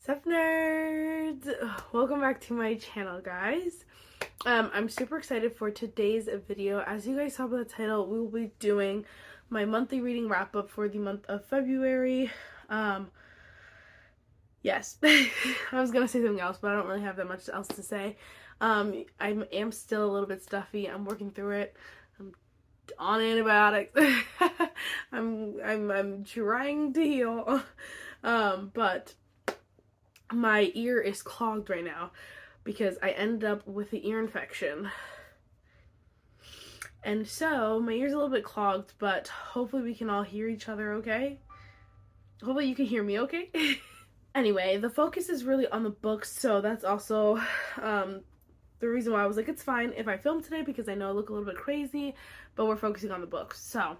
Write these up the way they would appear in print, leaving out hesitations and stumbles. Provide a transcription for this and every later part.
Sup nerds! Welcome back to my channel, guys. I'm super excited for today's video. As you guys saw by the title, we will be doing my monthly reading wrap up for the month of February. Yes, I was gonna say something else, but I don't really have that much else to say. I am still a little bit stuffy. I'm working through it. I'm on antibiotics. I'm trying to heal. But my ear is clogged right now because I ended up with the ear infection. And so my ear's a little bit clogged, but hopefully we can all hear each other okay. Hopefully you can hear me okay. Anyway, the focus is really on the books, so that's also the reason why I was like, it's fine if I film today because I know I look a little bit crazy, but we're focusing on the books. So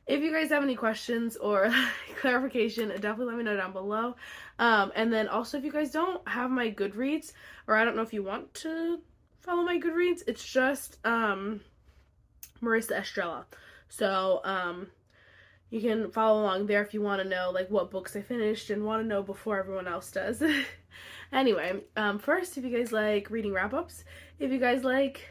if you guys have any questions or clarification, definitely let me know down below. And then also, if you guys don't have my Goodreads, or I don't know if you want to follow my Goodreads, it's just Marissa Estrella. So you can follow along there if you want to know like what books I finished and want to know before everyone else does. Anyway, first, if you guys like reading wrap-ups, if you guys like,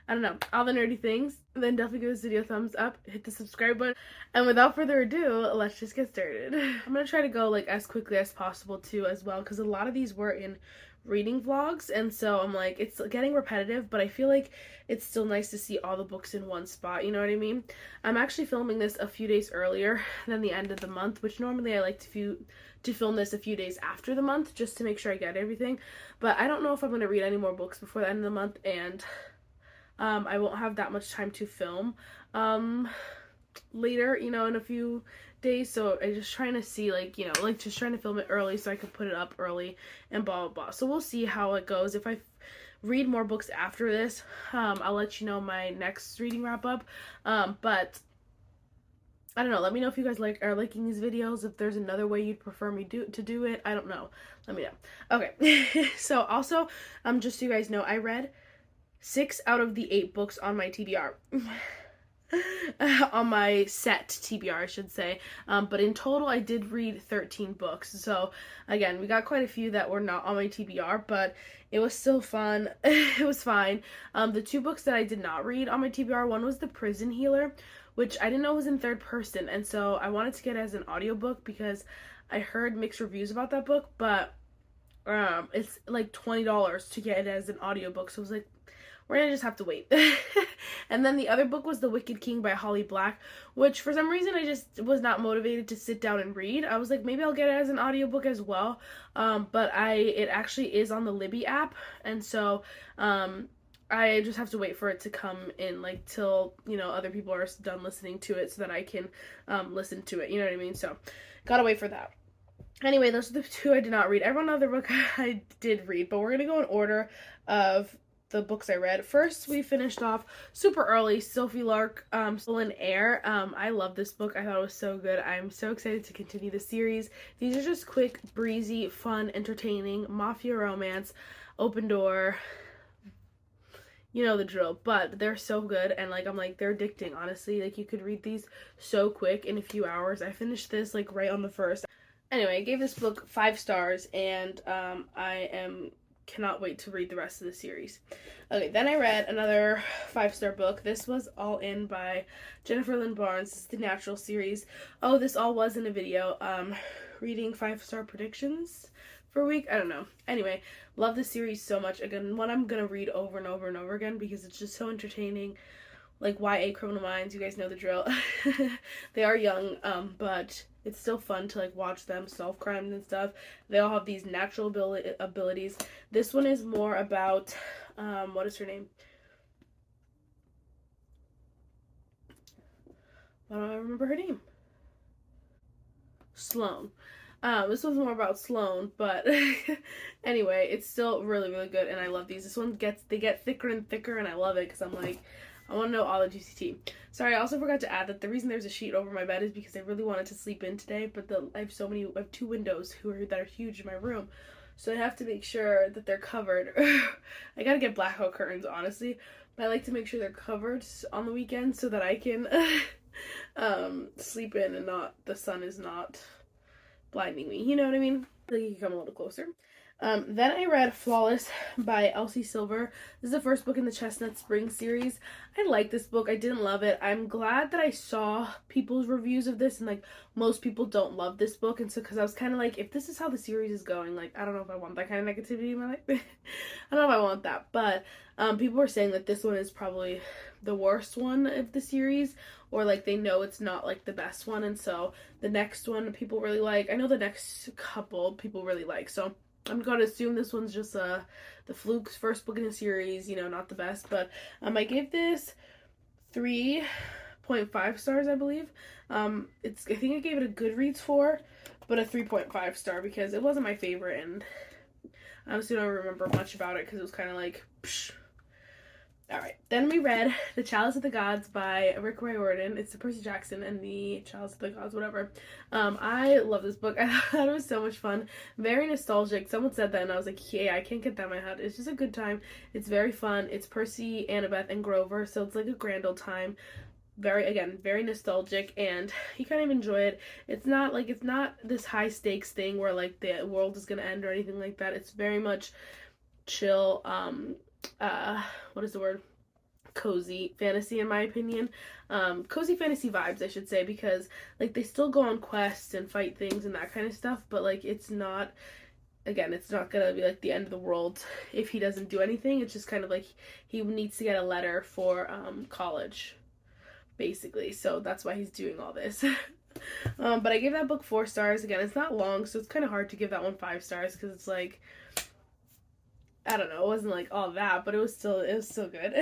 I don't know, all the nerdy things, then definitely give this video a thumbs up, hit the subscribe button, and without further ado, let's just get started. I'm gonna try to go like as quickly as possible too as well, because a lot of these were in reading vlogs, and so I'm like, it's getting repetitive, but I feel like it's still nice to see all the books in one spot, you know what I mean? I'm actually filming this a few days earlier than the end of the month, which normally I like to film this a few days after the month, just to make sure I get everything, but I don't know if I'm gonna read any more books before the end of the month, and I won't have that much time to film later, you know, in a few days, so I'm just trying to see, like, you know, like, just trying to film it early so I can put it up early and blah, blah, blah. So we'll see how it goes. If I read more books after this, I'll let you know my next reading wrap-up, but I don't know, let me know if you guys are liking these videos, if there's another way you'd prefer me to do it, I don't know, let me know. Okay, so also, just so you guys know, I read 6 out of the 8 books on my TBR. On my set TBR, I should say. But in total, I did read 13 books. So, again, we got quite a few that were not on my TBR, but it was still fun. It was fine. The 2 books that I did not read on my TBR, one was The Prison Healer, which I didn't know was in third person, and so I wanted to get it as an audiobook because I heard mixed reviews about that book, but it's like $20 to get it as an audiobook, so I was like, we're gonna just have to wait. And then the other book was The Wicked King by Holly Black, which for some reason I just was not motivated to sit down and read. I was like, maybe I'll get it as an audiobook as well, but it actually is on the Libby app, and so I just have to wait for it to come in, like, till, you know, other people are done listening to it so that I can listen to it, you know what I mean? So gotta wait for that. Anyway, those are the 2 I did not read. Every other book I did read, but we're gonna go in order of the books I read. First, we finished off super early, Sophie Lark, Stolen Air. I love this book. I thought it was so good. I'm so excited to continue the series. These are just quick, breezy, fun, entertaining, mafia romance, open door, you know the drill, but they're so good, and like, I'm like, they're addicting, honestly. Like, you could read these so quick in a few hours. I finished this like right on the first. Anyway, I gave this book 5 stars, and cannot wait to read the rest of the series. Okay, then I read another 5-star book. This was All In by Jennifer Lynn Barnes. This is the Natural series. Oh, this all was in a video. Reading 5-star predictions for a week. I don't know. Anyway, love this series so much. Again, one I'm gonna read over and over and over again because it's just so entertaining. Like, YA Criminal Minds, you guys know the drill. They are young, but it's still fun to like watch them solve crimes and stuff. They all have these natural abilities. This one is more about, what is her name? Why don't I remember her name? Sloane. This one's more about Sloane, but anyway, it's still really, really good, and I love these. This one they get thicker and thicker, and I love it because I'm like, I want to know all the juicy tea. Sorry, I also forgot to add that the reason there's a sheet over my bed is because I really wanted to sleep in today, but I have 2 windows that are huge in my room, so I have to make sure that they're covered. I gotta get blackout curtains, honestly, but I like to make sure they're covered on the weekend so that I can sleep in and the sun is not blinding me, you know what I mean? So you can come a little closer. Then I read Flawless by Elsie Silver. This is the first book in the Chestnut Spring series. I like this book. I didn't love it. I'm glad that I saw people's reviews of this, and like most people don't love this book, and so because I was kind of like, if this is how the series is going, like I don't know if I want that kind of negativity in my life. I don't know if I want that, but people were saying that this one is probably the worst one of the series, or like they know it's not like the best one, and so the next one people really like. I know the next couple people really like, so I'm going to assume this one's just the Fluke's first book in the series, you know, not the best, but I gave this 3.5 stars, I believe. I think I gave it a Goodreads 4, but a 3.5 star because it wasn't my favorite, and I honestly don't remember much about it because it was kind of like, psh. Alright, then we read The Chalice of the Gods by Rick Riordan. It's the Percy Jackson and the Chalice of the Gods, whatever. I love this book. I thought it was so much fun. Very nostalgic. Someone said that and I was like, yeah, I can't get that in my head. It's just a good time. It's very fun. It's Percy, Annabeth, and Grover, so it's like a grand old time. Very nostalgic, and you kind of enjoy it. It's not this high stakes thing where like the world is gonna end or anything like that. It's very much chill, what is the word? Cozy fantasy, in my opinion. Cozy fantasy vibes, I should say, because like they still go on quests and fight things and that kind of stuff, but like it's not gonna be like the end of the world if he doesn't do anything. It's just kind of like he needs to get a letter for college, basically, so that's why he's doing all this. But I gave that book 4 stars. Again, it's not long, so it's kind of hard to give that one 5 stars because it's like, I don't know, it wasn't like all that, but it was still good.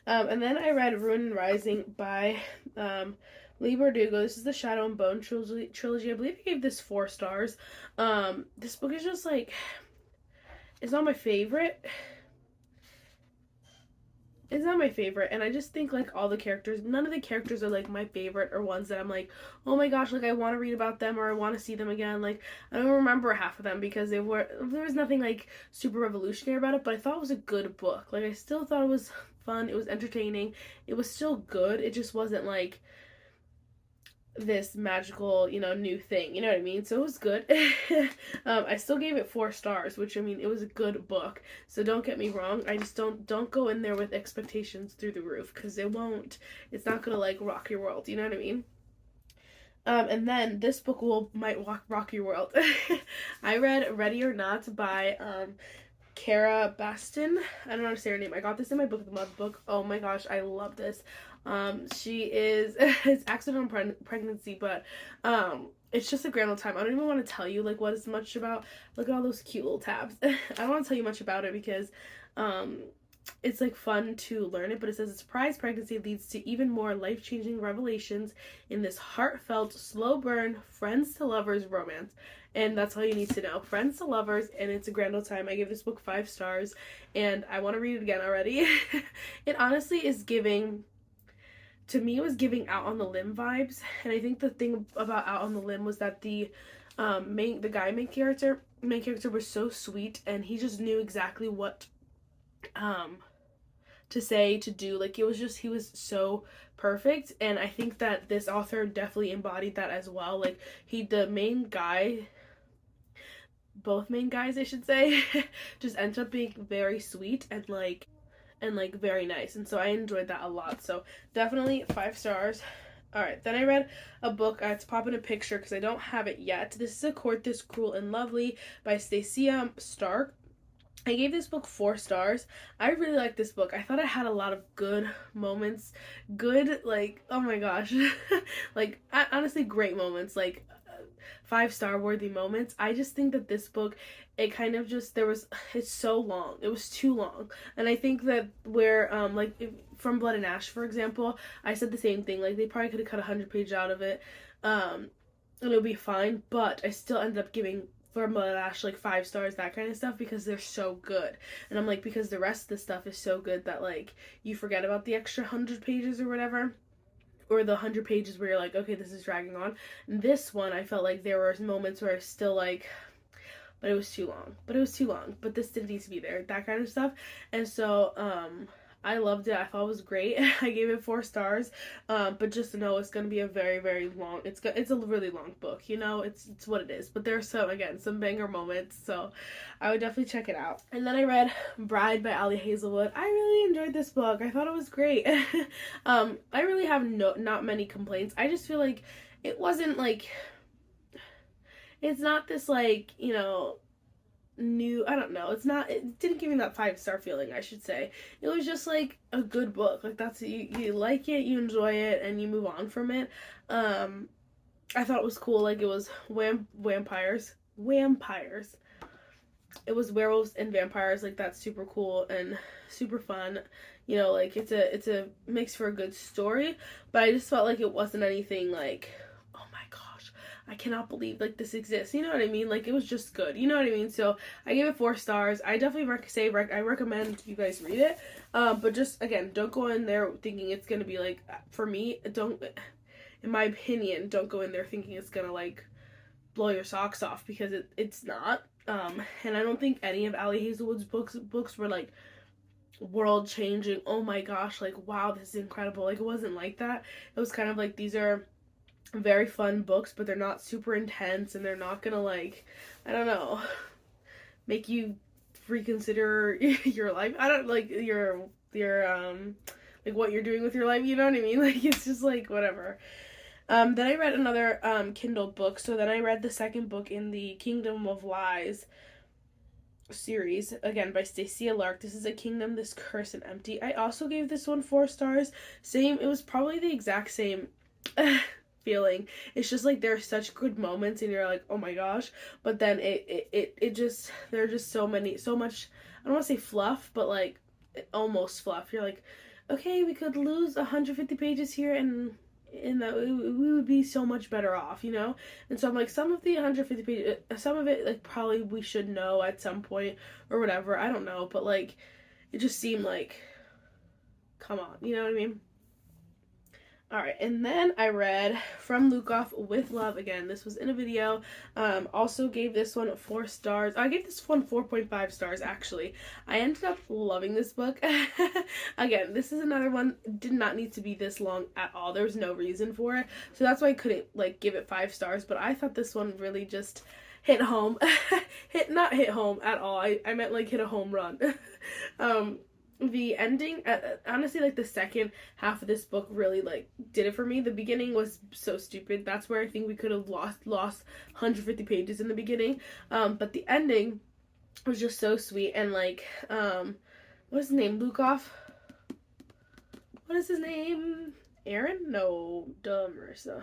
And then I read Ruin and Rising by Leigh Bardugo. This is the Shadow and Bone trilogy. I believe I gave this 4 stars. This book is just like, it's not my favorite. It's not my favorite, and I just think like all the characters, none of the characters are like my favorite or ones that I'm like, oh my gosh, like I want to read about them or I want to see them again. Like I don't remember half of them because there was nothing like super revolutionary about it, but I thought it was a good book. Like I still thought it was fun, it was entertaining, it was still good. It just wasn't like this magical, new thing, you know what I mean? So it was good. I still gave it 4 stars, which, I mean, it was a good book, so don't get me wrong. I just don't go in there with expectations through the roof, because it's not gonna like rock your world, you know what I mean? And then this book might rock your world. I read Ready or Not by Kara Baston. I don't know how to say her name. I got this in my Book of the Month book. Oh my gosh, I love this. She is it's accidental pregnancy, but it's just a grand old time. I don't even want to tell you like what it's much about. Look at all those cute little tabs. I don't want to tell you much about it because it's like fun to learn it, but it says a surprise pregnancy leads to even more life-changing revelations in this heartfelt, slow burn, friends to lovers romance. And that's all you need to know. Friends to lovers, and it's a grand old time. I gave this book 5 stars, and I want to read it again already. It honestly is giving, to me, it was giving Out on the Limb vibes. And I think the thing about Out on the Limb was that the main character was so sweet, and he just knew exactly what to say, to do. Like he was so perfect, and I think that this author definitely embodied that as well. Like both main guys, I should say, just ended up being very sweet and very nice, and so I enjoyed that a lot. So definitely 5 stars. Alright, then I read a book. It's popping a picture because I don't have it yet. This is A Court This Cruel and Lovely by Stacia Stark. I gave this book 4 stars. I really liked this book. I thought it had a lot of good moments. Good, like, oh my gosh. Like, honestly, great moments. Like, 5-star worthy moments. I just think that this book, it kind of just, it's so long. It was too long. And I think that from Blood and Ash, for example, I said the same thing. Like, they probably could have cut 100 pages out of it. And it would be fine. But I still ended up giving From Blood and Ash like 5 stars, that kind of stuff, because they're so good. And I'm like, because the rest of the stuff is so good that like you forget about the extra 100 pages or whatever, or the 100 pages where you're like, okay, this is dragging on. And this one, I felt like there were moments where I was still like, but it was too long, but this didn't need to be there, that kind of stuff. And so I loved it. I thought it was great. I gave it 4 stars. But just to know it's gonna be a very, very long. It's a really long book. You know, it's what it is. But there's some banger moments. So I would definitely check it out. And then I read Bride by Ali Hazelwood. I really enjoyed this book. I thought it was great. I really have not many complaints. I just feel like it wasn't like, it's not this like, you know, new, I don't know, it didn't give me that 5-star feeling, I should say. It was just like a good book. Like, that's, you like it, you enjoy it, and you move on from it. I thought it was cool. Like, it was vampires. It was werewolves and vampires. Like, that's super cool and super fun. You know, like, it's a makes for a good story, but I just felt like it wasn't anything like, oh my gosh, I cannot believe like this exists. You know what I mean? Like, it was just good. You know what I mean? So I gave it 4 stars. I definitely I recommend you guys read it. But just, again, don't go in there thinking it's gonna be like, for me, in my opinion, don't go in there thinking it's gonna like blow your socks off, because it's not. And I don't think any of Ali Hazelwood's books were like world changing. Oh my gosh, like, wow, this is incredible. Like, it wasn't like that. It was kind of like, these are very fun books, but they're not super intense, and they're not gonna, like, I don't know, make you reconsider your life. I don't, like, your like, what you're doing with your life, you know what I mean? Like, it's just like, whatever. Then I read another Kindle book. So then I read the second book in the Kingdom of Lies series, again by Stacia Lark. This is A Kingdom, This Curse and Empty. I also gave this one 4 stars. Same, it was probably the exact same feeling. It's just like, there are such good moments and you're like, oh my gosh, but then it just, there are just so much, I don't want to say fluff, but like almost fluff. You're like, okay, we could lose 150 pages here, and that we would be so much better off, you know? And so I'm like, some of the 150 pages, some of it, like, probably we should know at some point or whatever, I don't know, but like, it just seemed like, come on, you know what I mean? Alright, and then I read From Lukov with Love. Again, this was in a video. Also gave this one 4 stars. I gave this one 4.5 stars, actually. I ended up loving this book. Again, this is another one, did not need to be this long at all. There was no reason for it. So that's why I couldn't, like, give it 5 stars. But I thought this one really just hit home. Not hit home at all. I meant, like, hit a home run. The ending, honestly, like, the second half of this book really, like, did it for me. The beginning was so stupid. That's where I think we could have lost 150 pages in the beginning. But the ending was just so sweet. And, like, what's his name? Lukov? What is his name? Aaron? No, duh, Marissa.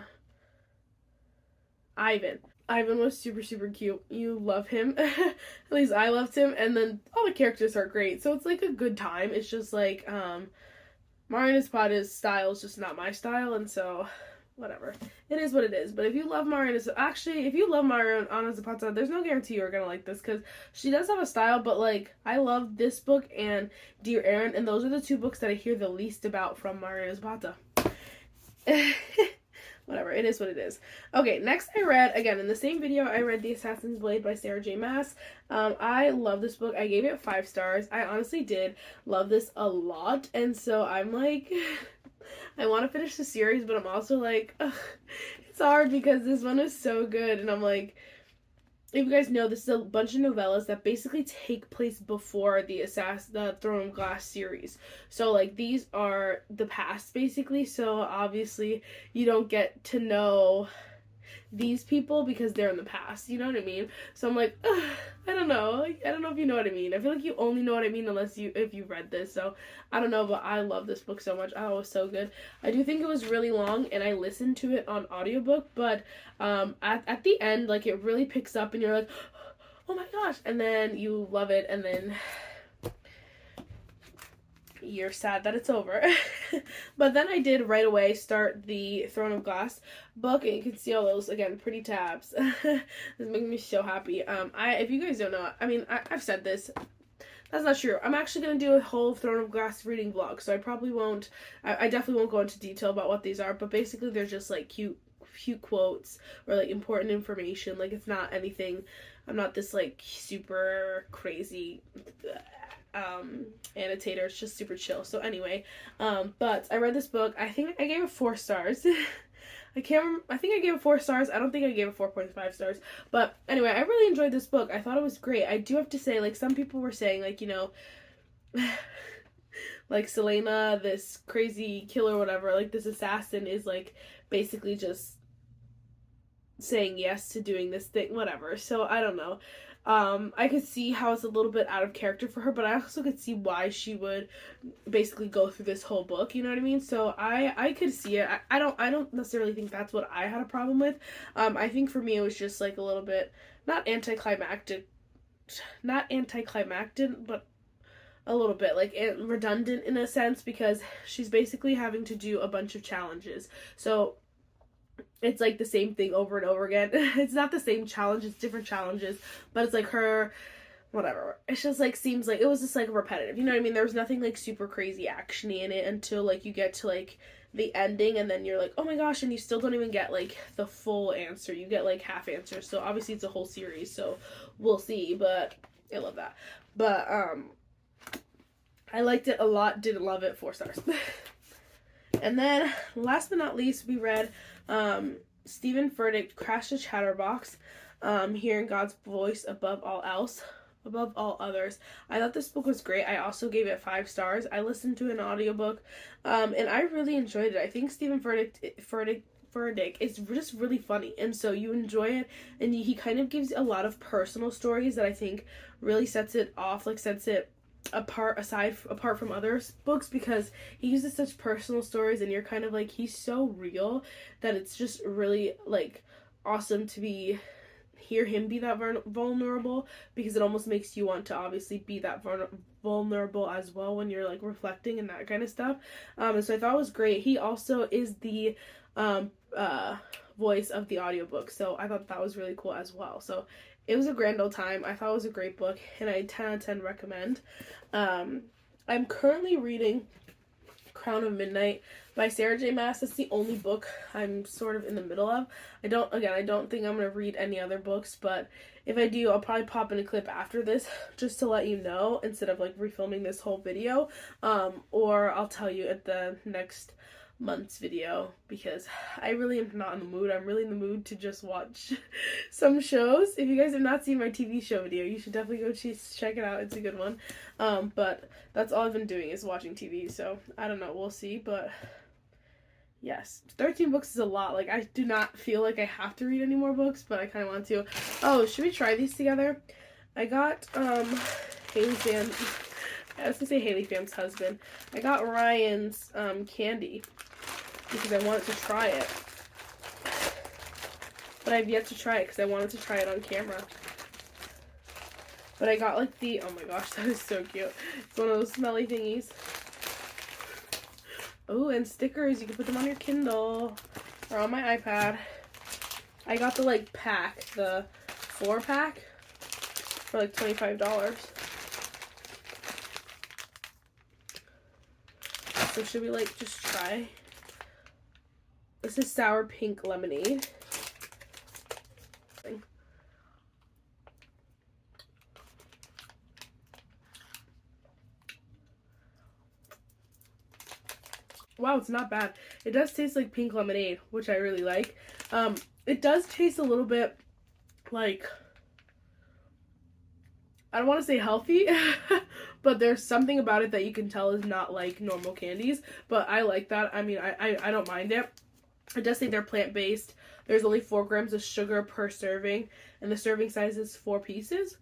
Ivan was super, super cute. You love him. At least I loved him. And then all the characters are great. So it's like a good time. It's just like, Marina Zapata's style is just not my style. And so, whatever. It is what it is. But if you love Marina Zapata, there's no guarantee you're gonna like this. Because she does have a style. But, like, I love this book and Dear Aaron. And those are the 2 books that I hear the least about from Marina Zapata. Whatever, it is what it is. Okay, next I read, again, in the same video, I read The Assassin's Blade by Sarah J. Maas. I love this book. I gave it 5 stars. I honestly did love this a lot, and so I'm like, I want to finish the series, but I'm also like, ugh, it's hard because this one is so good, and I'm like, if you guys know, this is a bunch of novellas that basically take place before the Throne of Glass series. So, like, these are the past, basically. So, obviously, you don't get to know these people because they're in the past. You know what I mean? So I'm like, ugh, I don't know. I don't know if you know what I mean. I feel like you only know what I mean if you read this. So, I don't know, but I love this book so much. Oh, it was so good. I do think it was really long, and I listened to it on audiobook, but at the end, like, it really picks up, and you're like, oh my gosh, and then you love it, and then you're sad that it's over. But then I did right away start the Throne of Glass book, and you can see all those, again, pretty tabs. This makes me so happy. If you guys don't know, I mean, I've said this. That's not true. I'm actually going to do a whole Throne of Glass reading vlog, so I probably won't, I definitely won't go into detail about what these are, but basically they're just, like, cute quotes or, like, important information. Like, it's not anything, I'm not this, like, super crazy annotator. It's just super chill. So anyway, but I read this book. I think I gave it 4 stars. I can't remember. I think I gave it 4 stars. I don't think I gave it 4.5 stars. But anyway, I really enjoyed this book. I thought it was great. I do have to say, like, some people were saying, like, you know, like, Selena, this crazy killer, whatever, like, this assassin is, like, basically just saying yes to doing this thing, whatever. So I don't know. I could see how it's a little bit out of character for her, but I also could see why she would basically go through this whole book, you know what I mean? So I could see it. I don't necessarily think that's what I had a problem with. I think for me it was just like a little bit not anticlimactic, but a little bit like redundant in a sense, because she's basically having to do a bunch of challenges. So it's like the same thing over and over again. It's not the same challenge, it's different challenges, but it's like her, whatever. It's just like, seems like it was just like repetitive, you know what I mean? There was nothing like super crazy actiony in it until like you get to like the ending, and then you're like, oh my gosh, and you still don't even get like the full answer. You get like half answers. So obviously it's a whole series, so we'll see, but I love that. But I liked it a lot, didn't love it, 4 stars. And then last but not least, we read Stephen Furtick, Crash the Chatterbox, Hearing God's Voice Above All Else, Above All Others. I thought this book was great. I also gave it 5 stars. I listened to an audiobook, and I really enjoyed it. I think Stephen Furtick is just really funny, and so you enjoy it, and he kind of gives a lot of personal stories that I think really sets it off, like sets it apart from other books, because he uses such personal stories, and you're kind of like, he's so real that it's just really like awesome to hear him be that vulnerable, because it almost makes you want to obviously be that vulnerable as well when you're like reflecting and that kind of stuff. And so I thought it was great. He also is the voice of the audiobook, so I thought that was really cool as well. So it was a grand old time. I thought it was a great book, and I 10 out of 10 recommend. I'm currently reading Crown of Midnight by Sarah J. Maas. That's the only book I'm sort of in the middle of. I don't think I'm going to read any other books, but if I do, I'll probably pop in a clip after this just to let you know, instead of like refilming this whole video, or I'll tell you at the next month's video, because I really am not in the mood. I'm really in the mood to just watch some shows. If you guys have not seen my TV show video, you should definitely go check it out. It's a good one. But that's all I've been doing is watching TV, so I don't know, we'll see. But yes, 13 books is a lot. Like, I do not feel like I have to read any more books, but I kind of want to. Oh, should we try these together? I got Haley Pham. I was gonna say Haley Pham's husband. I got Ryan's candy because I wanted to try it, but I've yet to try it because I wanted to try it on camera. But I got like the, oh my gosh, that is so cute. It's one of those smelly thingies. Oh, and stickers. You can put them on your Kindle or on my iPad. I got the like pack, the 4-pack for like $25. So should we like just try? This is sour pink lemonade. Wow, it's not bad. It does taste like pink lemonade, which I really like. It does taste a little bit like, I don't want to say healthy, but there's something about it that you can tell is not like normal candies, but I like that. I mean, I don't mind it. It does say they're plant-based. There's only 4 grams of sugar per serving, and the serving size is 4 pieces.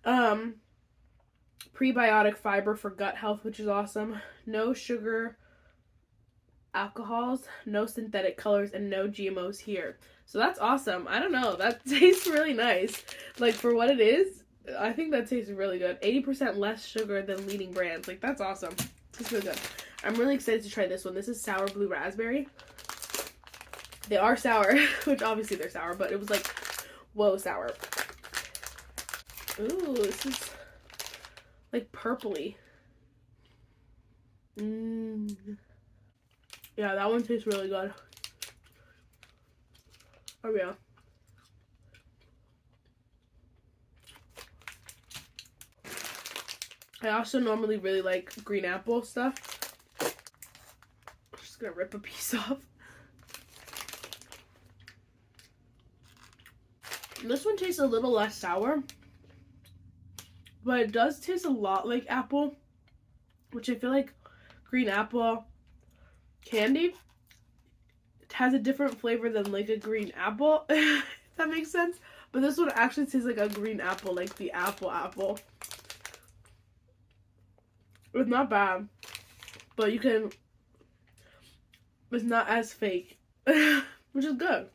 Prebiotic fiber for gut health, which is awesome. No sugar, alcohols, no synthetic colors, and no GMOs here. So that's awesome. I don't know. That tastes really nice. Like, for what it is, I think that tastes really good. 80% less sugar than leading brands. Like, that's awesome. It's really good. I'm really excited to try this one. This is sour blue raspberry. They are sour, which obviously they're sour, but it was like, whoa, sour. Ooh, this is like purpley. Yeah, that one tastes really good. Oh yeah. I also normally really like green apple stuff. I'm just gonna rip a piece off. This one tastes a little less sour, but it does taste a lot like apple, which I feel like green apple candy, it has a different flavor than like a green apple, if that makes sense. But this one actually tastes like a green apple, like the apple. It's not bad, but it's not as fake, which is good.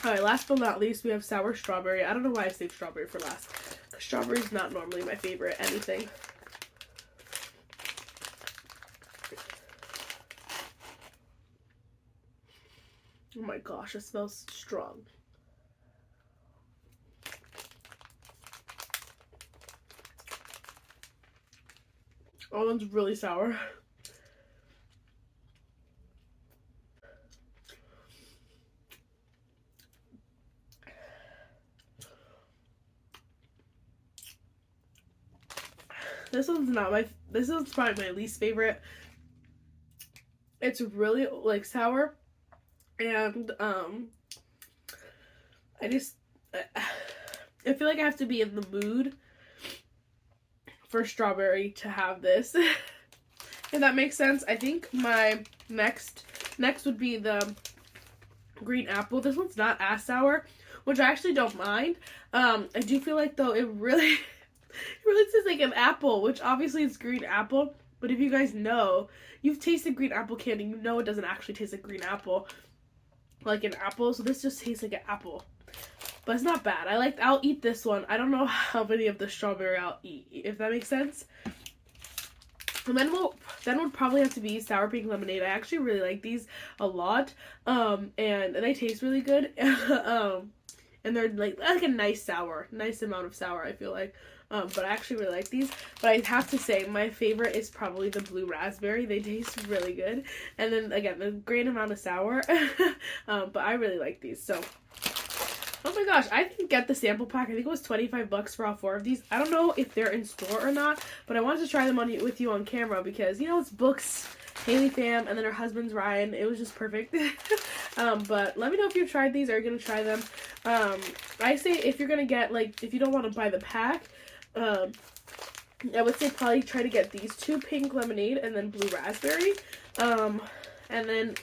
Alright, last but not least, we have sour strawberry. I don't know why I saved strawberry for last, because strawberry is not normally my favorite anything. Oh my gosh, it smells strong. Oh, one's really sour. This one's probably my least favorite. It's really like sour, and I feel like I have to be in the mood for strawberry to have this. If that makes sense. I think my next would be the green apple. This one's not as sour, which I actually don't mind. I do feel like though it really it really tastes like an apple, which obviously is green apple. But if you guys know, you've tasted green apple candy, you know it doesn't actually taste like green apple, like an apple. So this just tastes like an apple. But it's not bad. I'll eat this one. I don't know how many of the strawberry I'll eat, if that makes sense. And then would probably have to be sour pink lemonade. I actually really like these a lot. And they taste really good. And they're like a nice amount of sour, I feel like. But I actually really like these. But I have to say, my favorite is probably the blue raspberry. They taste really good. And then, again, the great amount of sour. But I really like these. So, oh my gosh, I didn't get the sample pack. I think it was $25 for all 4 of these. I don't know if they're in store or not. But I wanted to try them with you on camera because, you know, it's Books, Haley fam, and then her husband's Ryan. It was just perfect. But let me know if you've tried these. Are you going to try them? I say if you're going to get, like, if you don't want to buy the pack, I would say probably try to get these 2, pink lemonade and then blue raspberry. And then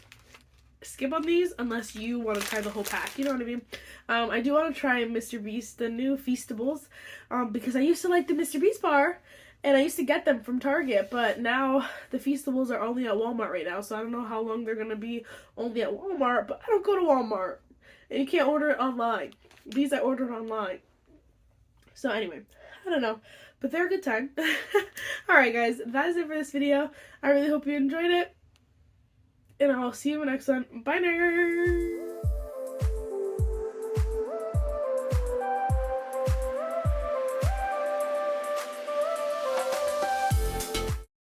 skip on these unless you want to try the whole pack. You know what I mean? I do want to try Mr. Beast, the new Feastables, because I used to like the Mr. Beast bar. And I used to get them from Target, but now the Feastables are only at Walmart right now, so I don't know how long they're going to be only at Walmart, but I don't go to Walmart. And you can't order it online. These I ordered online. So anyway, I don't know, but they're a good time. Alright guys, that is it for this video. I really hope you enjoyed it, and I'll see you in the next one. Bye, nerds!